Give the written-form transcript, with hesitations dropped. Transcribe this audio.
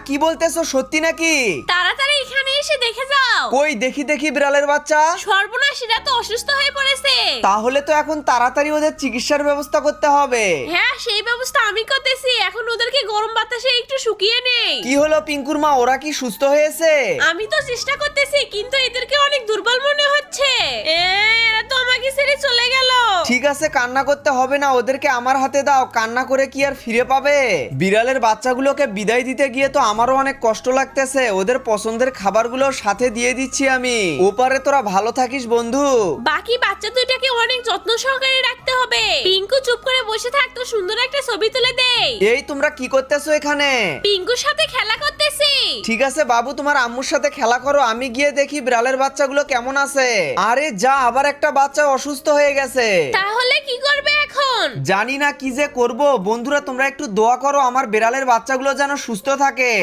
কি বলতেছো, সত্যি নাকি? তাড়াতাড়ি এখানে এসে দেখে যাও। কই দেখি দেখি বিড়ালের বাচ্চা। সর্বনাশ, এরা তো অসুস্থ হয়ে পড়েছে। তাহলে তো এখন তাড়াতাড়ি ওদের চিকিৎসার ব্যবস্থা করতে হবে। হ্যাঁ, সেই ব্যবস্থা আমি করতেছি। এখন ওদেরকে গরম বাতাসে একটু শুকিয়ে নেই। কি হলো পিঙ্কুর মা, ওরা কি সুস্থ হয়েছে? আমি তো চেষ্টা করতেছি, কিন্তু এদেরকে অনেক দুর্বল মনে হচ্ছে। এরা তো আমাকে ছেড়ে চলে গেল। ঠিক আছে, কান্না করতে হবে না, ওদেরকে আমার হাতে দাও। কান্না করে কি আর ফিরে পাবে? বিড়ালের বাচ্চাগুলোকে বিদায় দিতে গিয়ে তো আমারও অনেক কষ্ট লাগতেছে। ওদের পছন্দের খাবারগুলো সাথে দিয়ে দিচ্ছি আমি। ওপারে তোরা ভালো থাকিস বন্ধু। বাকি বাচ্চা দুইটাকে অনেক যত্ন সহকারে রাখতে হবে। পিঙ্কু চুপ করে বসে থাক, তো সুন্দর একটা ছবি তুলে দেই। এই তোমরা কি করতেছো এখানে? পিঙ্কুর সাথে খেলা করতেছি। ঠিক আছে বাবু, তোমার আম্মুর সাথে খেলা করো, আমি গিয়ে দেখি বিড়ালের বাচ্চাগুলো কেমন আছে। আরে যা, আবার একটা বাচ্চা অসুস্থ হয়ে গেছে। তাহলে কি করবে এখন? জানি না কি যে করব। বন্ধুরা তোমরা একটু দোয়া করো আমার বিড়ালের বাচ্চাগুলো যেন সুস্থ থাকে।